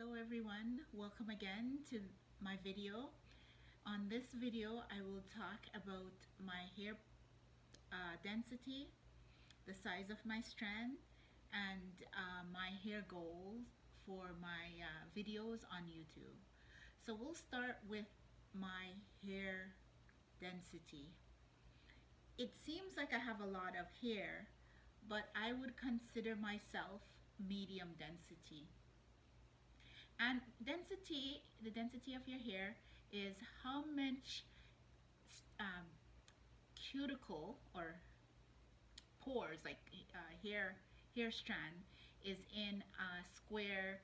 Hello everyone, welcome again to my video. On this video I will talk about my hair density, the size of my strand, and my hair goals for my videos on YouTube. So we'll start with my hair density. It seems like I have a lot of hair, but I would consider myself medium density. And density, the density of your hair is how much um, cuticle or pores, like hair strand, is in a square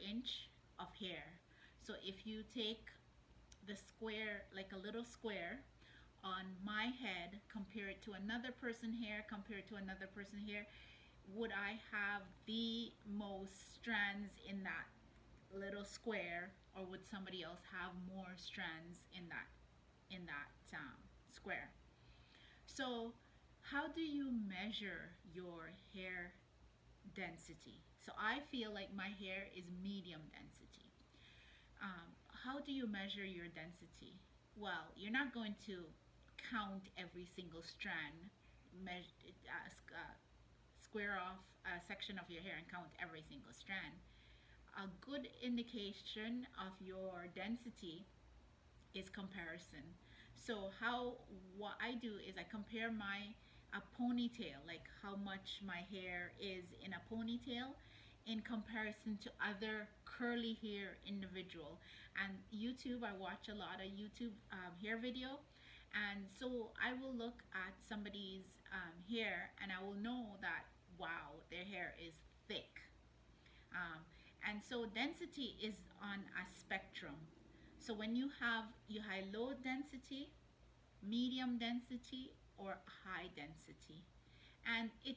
inch of hair. So if you take the square, like a little square, on my head, compare it to another person hair, compare it to another person hair, would I have the most strands in that little square, or would somebody else have more strands in that square? So how do you measure your hair density? So I feel like my hair is medium density. How do you measure your density? Well, you're not going to count every single strand, measure, square off a section of your hair and count every single strand. A good indication of your density is comparison. So what I do is I compare my a ponytail, like how much my hair is in a ponytail, in comparison to other curly hair individual. And YouTube, I watch a lot of YouTube hair video, and so I will look at somebody's hair and I will know that, wow, their hair is thick. um, and so density is on a spectrum. So when you have low density, medium density, or high density, and it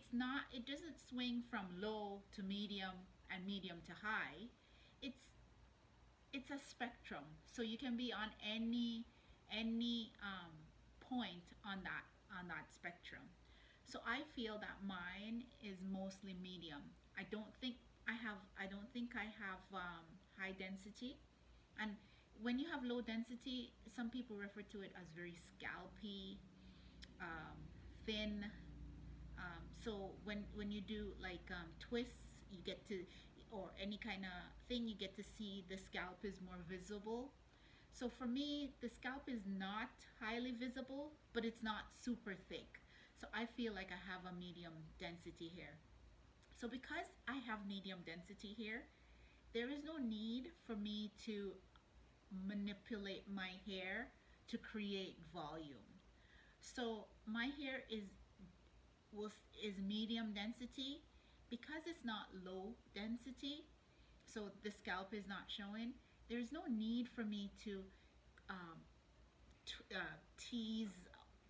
doesn't swing from low to medium and medium to high. It's it's a spectrum, so you can be on any point on that spectrum. So I feel that mine is mostly medium. I don't think I have high density. And when you have low density, some people refer to it as very scalpy, um, thin. So when you do like twists, you get to, or any kind of thing, you get to see the scalp is more visible. So for me, the scalp is not highly visible, but it's not super thick. So I feel like I have a medium density hair. So because I have medium density hair, there is no need for me to manipulate my hair to create volume. So my hair is medium density because it's not low density. So the scalp is not showing. There's no need for me to um, tease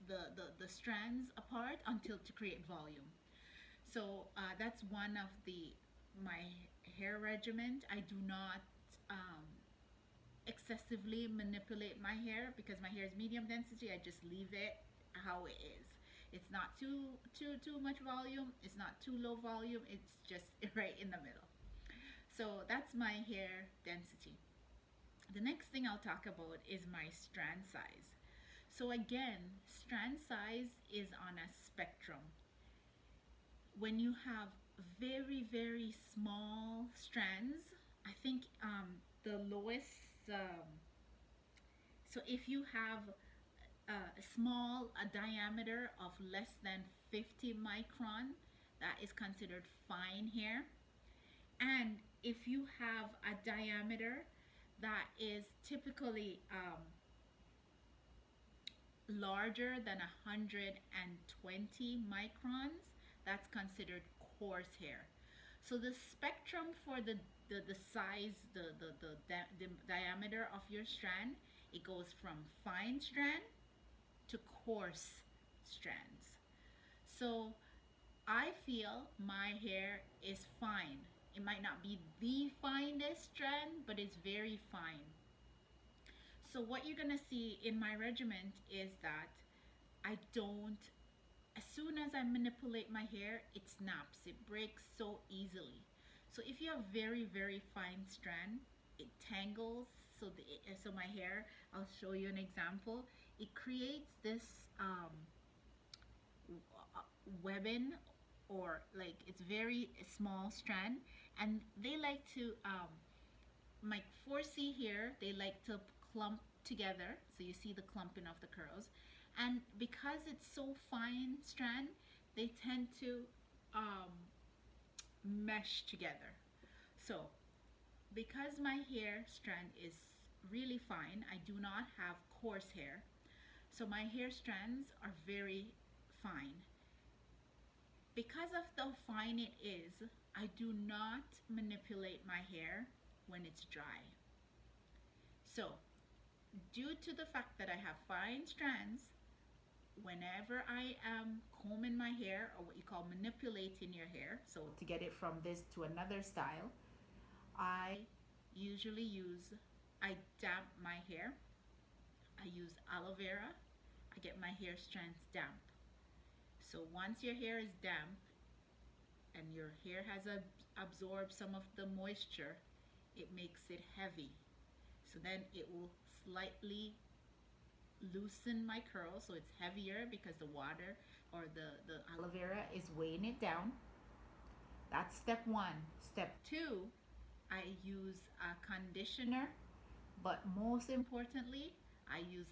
the strands apart until to create volume. So that's one of the my hair regimen. I do not um, excessively manipulate my hair because my hair is medium density. I just leave it how it is. It's not too much volume. It's not too low volume. It's just right in the middle. So that's my hair density. The next thing I'll talk about is my strand size. So again, strand size is on a spectrum. When you have very small strands, I think the lowest, so if you have a diameter of less than 50 micron, that is considered fine hair. And if you have a diameter that is typically larger than 120 microns, that's considered coarse hair. So the spectrum for the size, the diameter of your strand, it goes from fine strand to coarse strands. So I feel my hair is fine. It might not be the finest strand, but it's very fine. So what you're gonna see in my regiment is that I don't, as soon as I manipulate my hair, it snaps, it breaks so easily. So if you have very fine strand, it tangles. So my hair, I'll show you an example. It creates this webbing, or like it's very small strand, and they like to my 4C here, they like to clump together. So you see the clumping of the curls. And because it's so fine strand, they tend to um, mesh together. So because my hair strand is really fine, I do not have coarse hair. So my hair strands are very fine. Because of how fine it is, I do not manipulate my hair when it's dry. So due to the fact that I have fine strands, whenever I am combing my hair, or what you call manipulating your hair, so to get it from this to another style, I usually I damp my hair. I use aloe vera. I get my hair strands damp. So once your hair is damp and your hair has absorbed some of the moisture, it makes it heavy. So then it will slightly loosen my curls, so it's heavier because the water or the aloe vera is weighing it down. That's step one. Step two, I use a conditioner, but most importantly, I use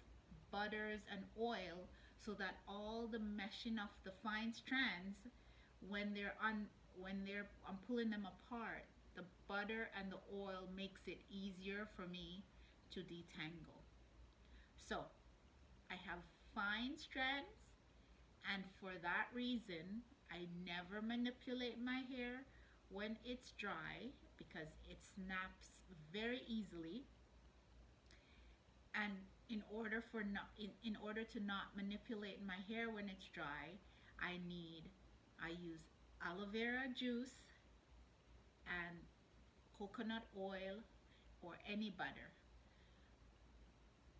butters and oil so that all the meshing of the fine strands, when they're on when they're I'm pulling them apart, the butter and the oil makes it easier for me to detangle. So I have fine strands, and for that reason, I never manipulate my hair when it's dry because it snaps very easily. And in order to not manipulate my hair when it's dry, I use aloe vera juice and coconut oil or any butter.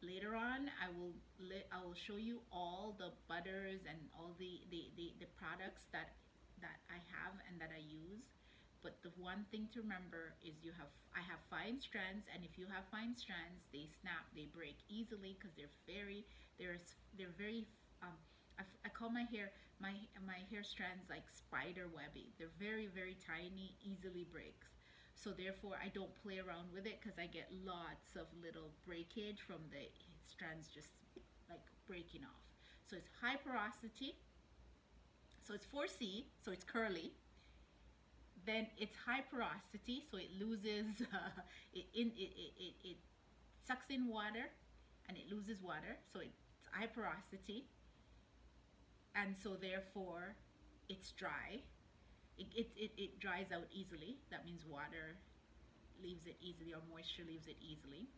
Later on, I will show you all the butters and all the products that I have and that I use. But the one thing to remember is I have fine strands, and if you have fine strands, they snap, they break easily because they're very I call my hair strands like spider webby. They're very tiny, easily breaks. So therefore, I don't play around with it because I get lots of little breakage from the strands just like breaking off. So it's high porosity. So it's 4C, so it's curly. Then it's high porosity, so it loses, it sucks in water and it loses water. So it's high porosity, and so therefore it's dry. It dries out easily. That means water leaves it easily, or moisture leaves it easily.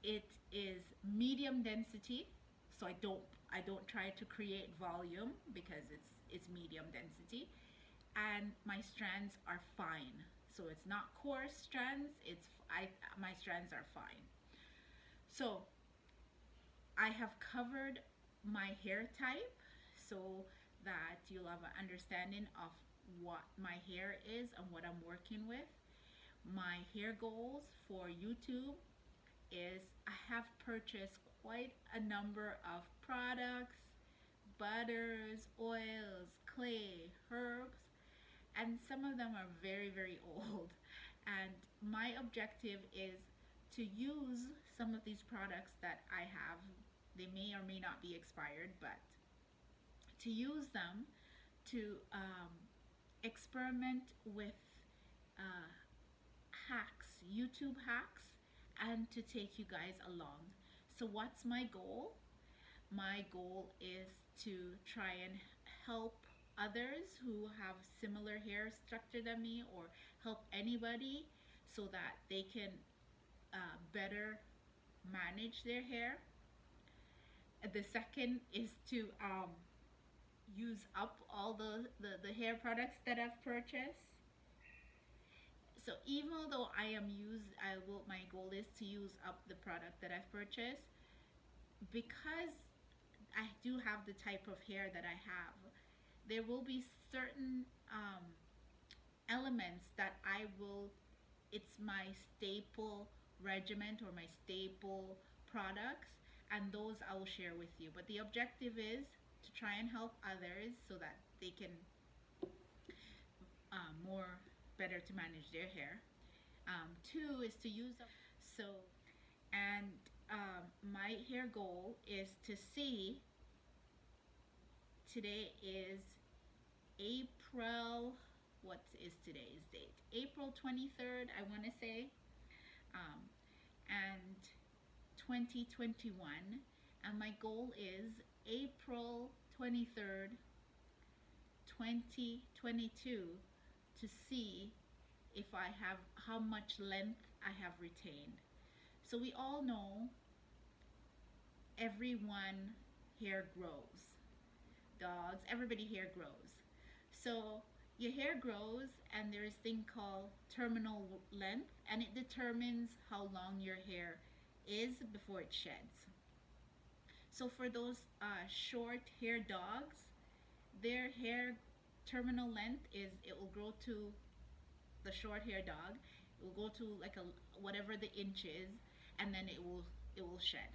It is medium density, so I don't try to create volume because it's medium density, and my strands are fine. So it's not coarse strands. My strands are fine. So I have covered my hair type so that you'll have an understanding of what my hair is and what I'm working with. My hair goals for YouTube is I have purchased quite a number of products, butters, oils, clay, herbs, and some of them are very old. And my objective is to use some of these products that I have. They may or may not be expired, but to use them to experiment with uh, hacks, YouTube hacks, and to take you guys along. So what's my goal? My goal is to try and help others who have similar hair structure than me, or help anybody so that they can better manage their hair. The second is to use up all the hair products that I've purchased. So even though my goal is to use up the product that I've purchased, because I do have the type of hair that I have, there will be certain elements that it's my staple regiment or my staple products, and those I will share with you. But the objective is to try and help others so that they can more better to manage their hair. Two is to use so and my hair goal is to see, today is April, what is today's date? April 23rd, I want to say, um, and 2021. And my goal is April 23rd, 2022, to see if I have how much length I have retained. So we all know everyone hair grows. Dogs, everybody hair grows. So your hair grows, and there is thing called terminal length, and it determines how long your hair is before it sheds. So for those short hair dogs, their hair terminal length is, it will grow to, the short hair dog, it will go to like a whatever the inch is, and then it will shed.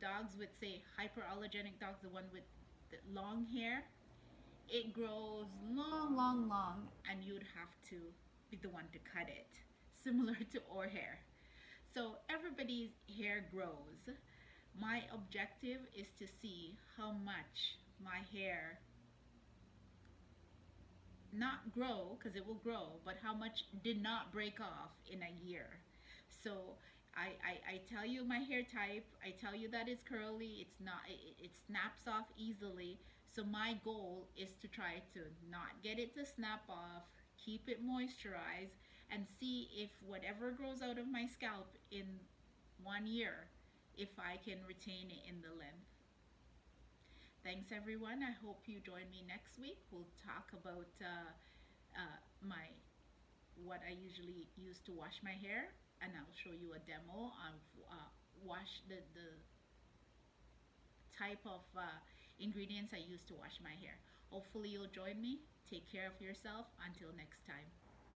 Dogs with, say, hyperallergenic dogs, the one with the long hair, it grows long, long, long, and you'd have to be the one to cut it, similar to our hair. So everybody's hair grows. My objective is to see how much my hair not grow, because it will grow, but how much did not break off in a year. So I tell you my hair type, I tell you that it's curly, it's not, it snaps off easily. So my goal is to try to not get it to snap off, keep it moisturized, and see if whatever grows out of my scalp in 1 year, if I can retain it in the length. Thanks everyone. I hope you join me next week. We'll talk about my what I usually use to wash my hair, and I'll show you a demo of wash the type of ingredients I use to wash my hair. Hopefully you'll join me. Take care of yourself. Until next time.